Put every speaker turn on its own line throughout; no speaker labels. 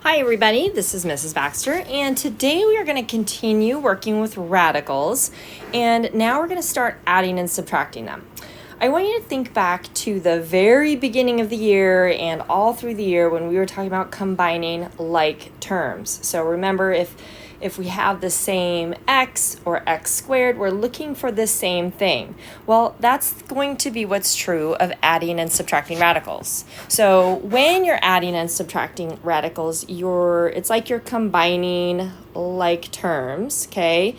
Hi everybody, this is Mrs. Baxter, and today we are going to continue working with radicals, and now we're going to start adding and subtracting them. I want you to think back to the very beginning of the year and all through the year when we were talking about combining like terms. So remember, if we have the same x or x squared, we're looking for the same thing. Well, that's going to be what's true of adding and subtracting radicals. So when you're adding and subtracting radicals, it's like you're combining like terms, okay?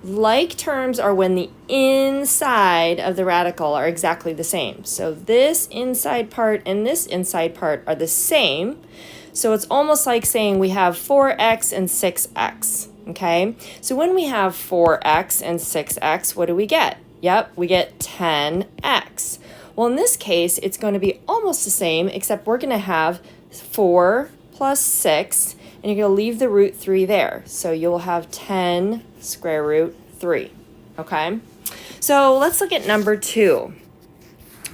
Like terms are when the inside of the radical are exactly the same. So this inside part and this inside part are the same. So it's almost like saying we have 4x and 6x, okay? So when we have 4x and 6x, what do we get? Yep, we get 10x. Well, in this case, it's going to be almost the same, except we're going to have 4 plus 6, and you're going to leave the root 3 there. So you'll have 10 square root 3, okay? So let's look at number 2.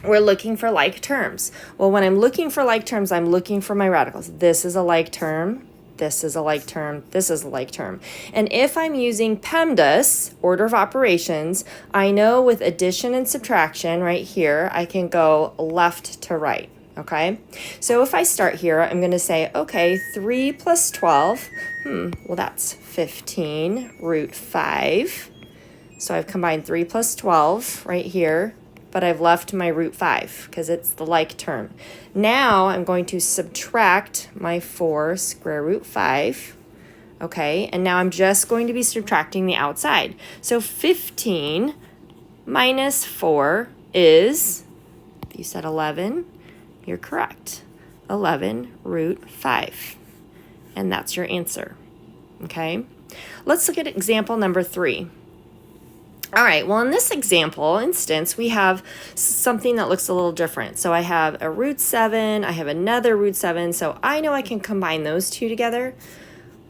We're looking for like terms. Well, when I'm looking for like terms, I'm looking for my radicals. This is a like term. This is a like term. This is a like term. And if I'm using PEMDAS, order of operations, I know with addition and subtraction right here, I can go left to right. Okay, so if I start here, I'm going to say, okay, 3 plus 12, well, that's 15 root 5. So I've combined 3 plus 12 right here, but I've left my root 5 because it's the like term. Now I'm going to subtract my 4 square root 5, okay, and now I'm just going to be subtracting the outside. So 15 minus 4 is, if you said 11, you're correct, 11 root 5, and that's your answer, okay? Let's look at example number 3. All right, well, in this instance, we have something that looks a little different. So I have a root 7, I have another root 7, so I know I can combine those two together,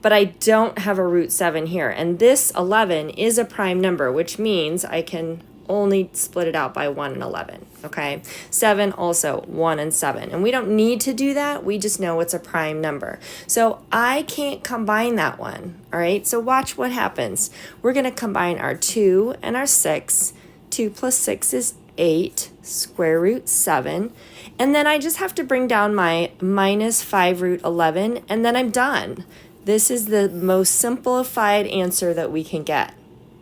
but I don't have a root 7 here. And this 11 is a prime number, which means I can only split it out by 1 and 11, okay? 7 also 1 and 7, and we don't need to do that. We just know it's a prime number. So I can't combine that one, all right? So watch what happens. We're going to combine our 2 and our 6. 2 plus 6 is 8 square root 7, and then I just have to bring down my minus 5 root 11, and then I'm done. This is the most simplified answer that we can get.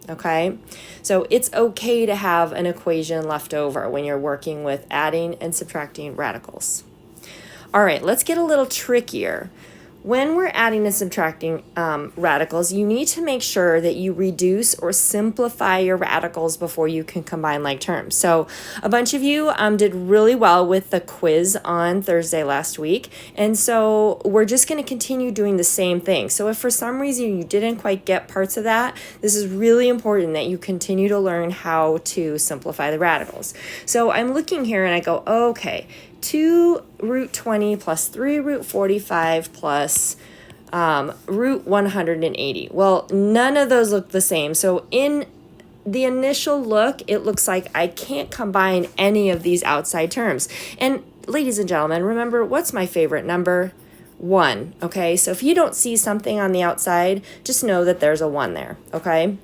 Okay, so it's okay to have an equation left over when you're working with adding and subtracting radicals. All right, let's get a little trickier. When we're adding and subtracting radicals, you need to make sure that you reduce or simplify your radicals before you can combine like terms. So a bunch of you did really well with the quiz on Thursday last week, and so we're just going to continue doing the same thing. So if for some reason you didn't quite get parts of that, this is really important that you continue to learn how to simplify the radicals. So I'm looking here and I go, okay, 2 root 20 plus 3 root 45 plus root 180. Well, none of those look the same. So in the initial look, it looks like I can't combine any of these outside terms. And ladies and gentlemen, remember, what's my favorite number? 1, okay? So if you don't see something on the outside, just know that there's a 1 there, okay?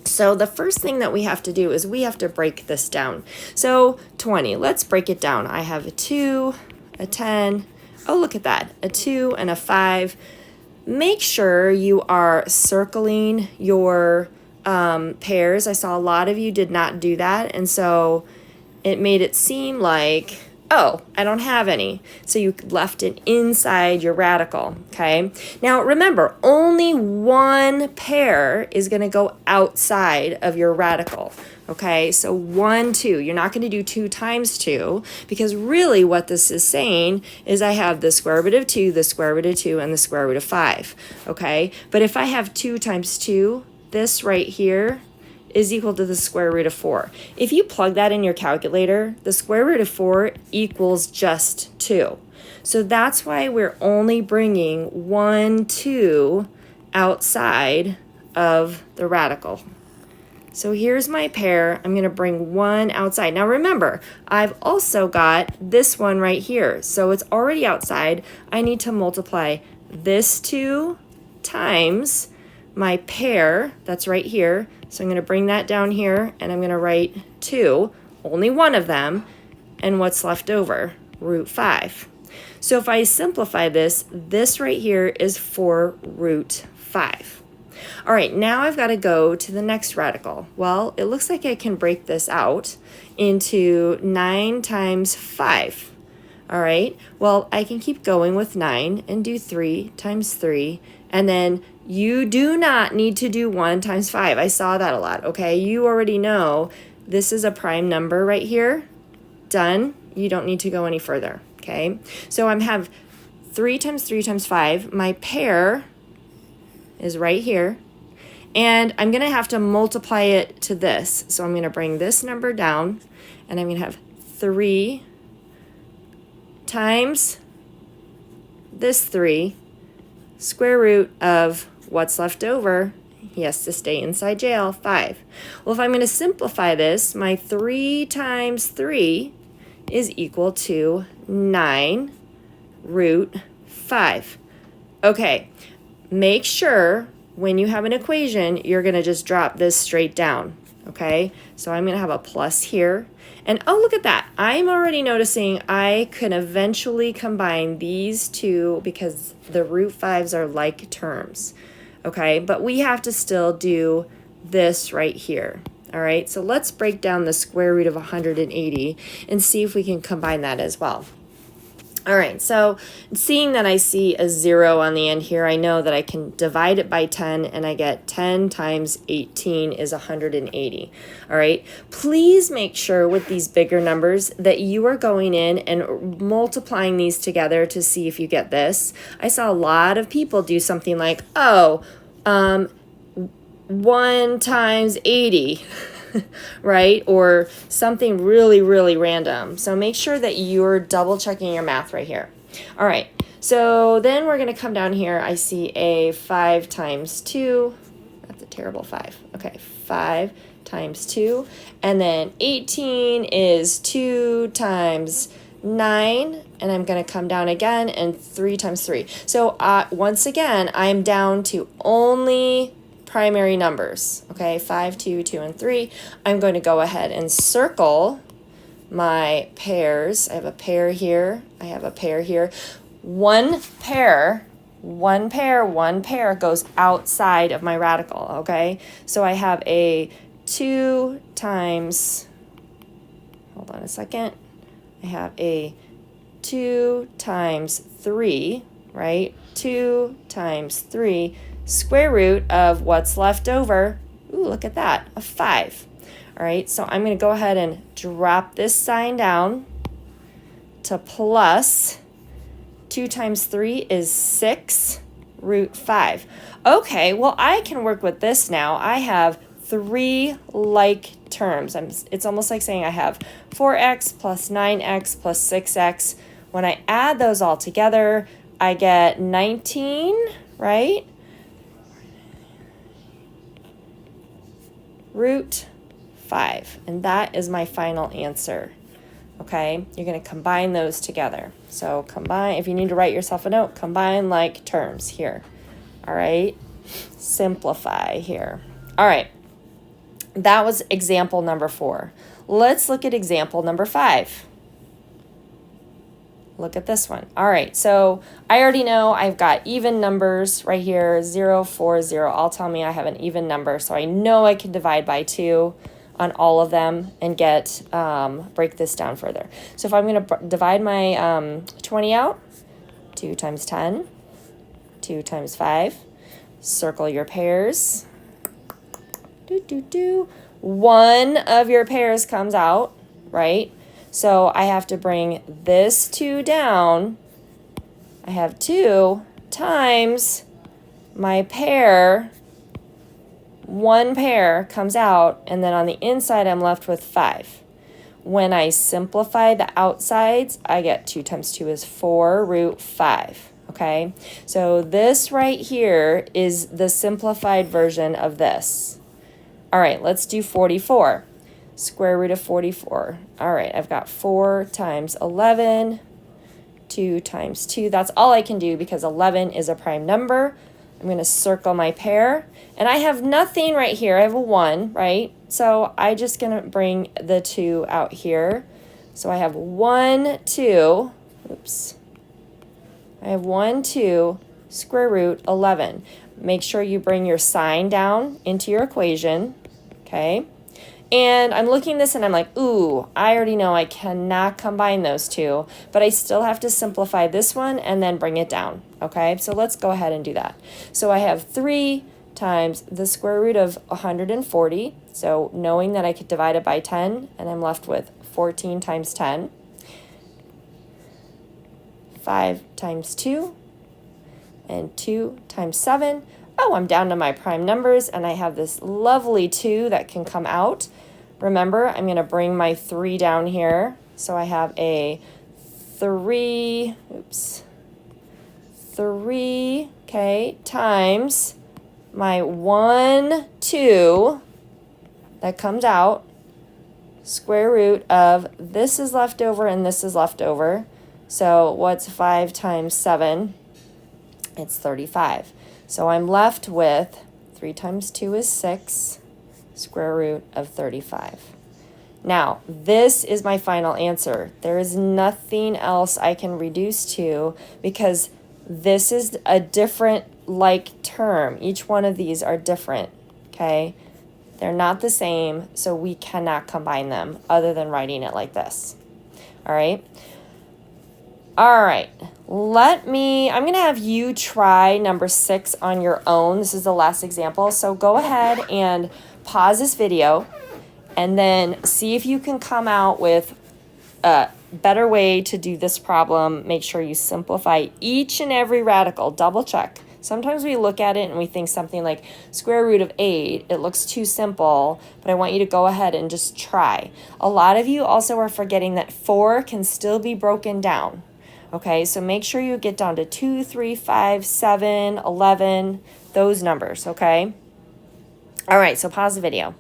So the first thing that we have to do is we have to break this down. So 20, let's break it down. I have a 2, a 10, oh, look at that, a 2 and a 5. Make sure you are circling your pairs. I saw a lot of you did not do that, and so it made it seem like, oh, I don't have any. So you left it inside your radical, okay? Now remember, only one pair is going to go outside of your radical, okay? So 1, 2. You're not going to do 2 times 2, because really what this is saying is I have the square root of 2, the square root of 2, and the square root of 5, okay? But if I have 2 times 2, this right here is equal to the square root of 4. If you plug that in your calculator, the square root of 4 equals just 2. So that's why we're only bringing 1, 2 outside of the radical. So here's my pair. I'm going to bring one outside. Now remember, I've also got this one right here. So it's already outside. I need to multiply this 2 times my pair that's right here. So I'm going to bring that down here and I'm going to write 2, only one of them, and what's left over, root 5. So if I simplify this, this right here is 4 root 5. All right, now I've got to go to the next radical. Well, it looks like I can break this out into 9 times 5. All right, well, I can keep going with 9 and do 3 times 3, and then you do not need to do 1 times 5. I saw that a lot, okay? You already know this is a prime number right here. Done. You don't need to go any further, okay? So I have 3 times 3 times 5. My pair is right here. And I'm going to have to multiply it to this. So I'm going to bring this number down, and I'm going to have 3 times this 3, square root of what's left over. He has to stay inside jail, 5. Well, if I'm going to simplify this, my 3 times 3 is equal to 9 root 5. Okay, make sure when you have an equation, you're going to just drop this straight down, okay? So I'm going to have a plus here. And oh, look at that. I'm already noticing I can eventually combine these two because the root 5s are like terms, okay? But we have to still do this right here, all right? So let's break down the square root of 180 and see if we can combine that as well. All right, so seeing that I see a 0 on the end here, I know that I can divide it by 10, and I get 10 times 18 is 180. All right, please make sure with these bigger numbers that you are going in and multiplying these together to see if you get this. I saw a lot of people do something like, 1 times 80. Right? Or something really, really random. So make sure that you're double checking your math right here. All right. So then we're going to come down here. I see a 5 times 2. That's a terrible 5. Okay. 5 times 2. And then 18 is 2 times 9. And I'm going to come down again and 3 times 3. So once again, I'm down to only primary numbers, okay, 5, 2, 2, and 3. I'm going to go ahead and circle my pairs. I have a pair here. I have a pair here. One pair goes outside of my radical, okay? So I have a 2 times, hold on a second. I have a 2 times 3, right? 2 times 3 square root of what's left over. Ooh, look at that, a 5. All right, so I'm going to go ahead and drop this sign down to plus 2 times 3 is 6 root 5. Okay, well, I can work with this now. I have 3 like terms. It's almost like saying I have 4x plus 9x plus 6x. When I add those all together, I get 19, right? Root 5, and that is my final answer. Okay, you're going to combine those together. So combine, if you need to write yourself a note, combine like terms here. All right, simplify here. All right, that was example number 4. Let's look at example number 5. Look at this one. All right, so I already know I've got even numbers right here, 0, 4, 0. All tell me I have an even number, so I know I can divide by 2 on all of them and get, break this down further. So if I'm going to divide my 20 out, 2 times 10, 2 times 5, circle your pairs. One of your pairs comes out, right? So I have to bring this 2 down. I have 2 times my pair. One pair comes out, and then on the inside I'm left with 5. When I simplify the outsides, I get 2 times 2 is 4 root 5. Okay, so this right here is the simplified version of this. All right, let's do 44. Square root of 44. All right, I've got 4 times 11, 2 times 2. That's all I can do because 11 is a prime number. I'm going to circle my pair. And I have nothing right here. I have a 1, right? So I'm just going to bring the 2 out here. So I have 1, 2. Oops. I have 1, 2, square root 11. Make sure you bring your sign down into your equation. Okay? And I'm looking at this and I'm like, ooh, I already know I cannot combine those two, but I still have to simplify this one and then bring it down, okay? So let's go ahead and do that. So I have 3 times the square root of 140, so knowing that I could divide it by 10, and I'm left with 14 times 10. 5 times 2, and 2 times 7. Oh, I'm down to my prime numbers, and I have this lovely 2 that can come out. Remember, I'm going to bring my 3 down here. So I have a 3, okay, times my 1, 2 that comes out, square root of this is left over and this is left over. So what's 5 times 7? It's 35. So I'm left with 3 times 2 is 6, square root of 35. Now, this is my final answer. There is nothing else I can reduce to because this is a different like term. Each one of these are different, okay? They're not the same, so we cannot combine them other than writing it like this. All right? All right, I'm going to have you try number 6 on your own. This is the last example. So go ahead and pause this video and then see if you can come out with a better way to do this problem. Make sure you simplify each and every radical. Double check. Sometimes we look at it and we think something like square root of 8, it looks too simple, but I want you to go ahead and just try. A lot of you also are forgetting that 4 can still be broken down. Okay, so make sure you get down to 2, 3, 5, 7, 11, those numbers, okay? All right, so pause the video.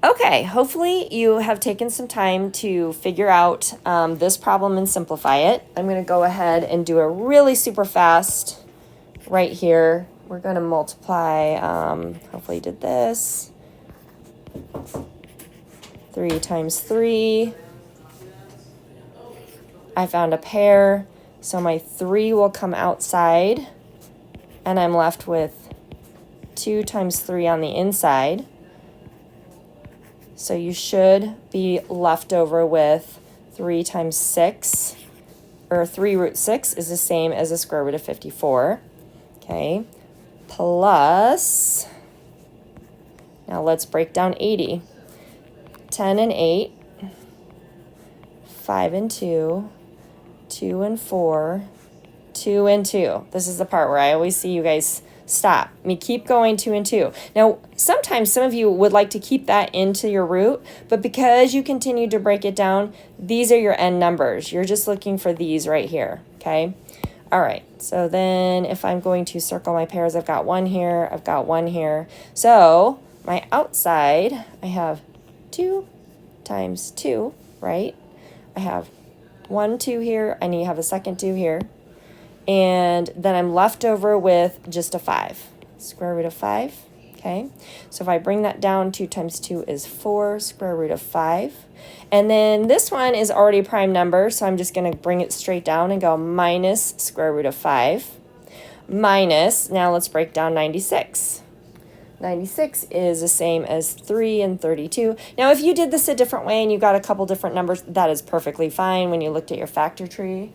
Okay, hopefully you have taken some time to figure out this problem and simplify it. I'm going to go ahead and do a really super fast right here. We're going to multiply, hopefully you did this, 3 times 3. I found a pair, so my 3 will come outside, and I'm left with 2 times 3 on the inside. So you should be left over with 3 times 6, or 3 root 6 is the same as the square root of 54, okay, plus, now let's break down 80. 10 and 8, 5 and 2, 2 and 4, 2 and 2. This is the part where I always see you guys stop. Keep going 2 and 2. Now, sometimes some of you would like to keep that into your root, but because you continue to break it down, these are your end numbers. You're just looking for these right here, okay? All right, so then if I'm going to circle my pairs, I've got 1 here, I've got 1 here. So my outside, I have 2 times 2, right? I have 1, 2 here. I need to have a second 2 here. And then I'm left over with just a 5. Square root of 5, okay? So if I bring that down, 2 times 2 is 4, square root of 5. And then this one is already a prime number, so I'm just going to bring it straight down and go minus square root of 5. Minus, now let's break down 96. 96 is the same as 3 and 32. Now, if you did this a different way and you got a couple different numbers, that is perfectly fine when you looked at your factor tree.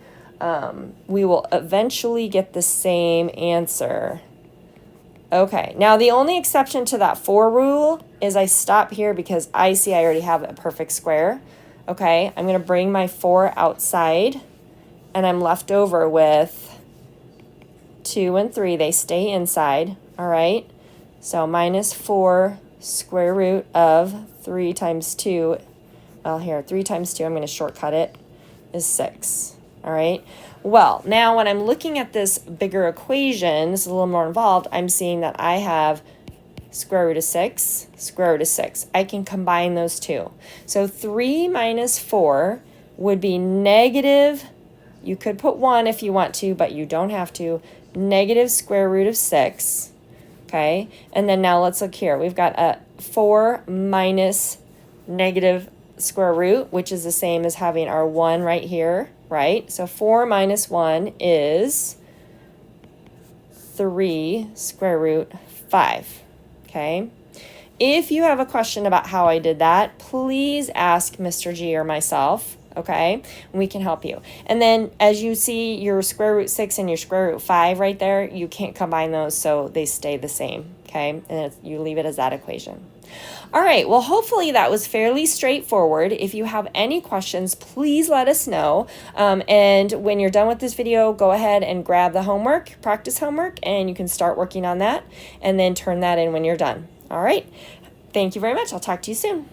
We will eventually get the same answer. Okay, now the only exception to that 4 rule is I stop here because I see I already have a perfect square. Okay, I'm going to bring my 4 outside, and I'm left over with 2 and 3. They stay inside, all right? So minus 4 square root of 3 times 2, well here, 3 times 2, I'm going to shortcut it, is 6. All right. Well, now when I'm looking at this bigger equation, this is a little more involved, I'm seeing that I have square root of 6, square root of 6. I can combine those two. So 3 minus 4 would be negative, you could put 1 if you want to, but you don't have to, negative square root of 6, okay? And then now let's look here. We've got a 4 minus negative square root, which is the same as having our 1 right here, right? So 4 minus 1 is 3 square root 5, okay? If you have a question about how I did that, please ask Mr. G or myself, okay? We can help you. And then as you see your square root 6 and your square root 5 right there, you can't combine those, so they stay the same, okay? And you leave it as that equation. All right, well, hopefully that was fairly straightforward. If you have any questions, please let us know. And when you're done with this video, go ahead and grab the homework, practice homework, and you can start working on that and then turn that in when you're done. All right, thank you very much. I'll talk to you soon.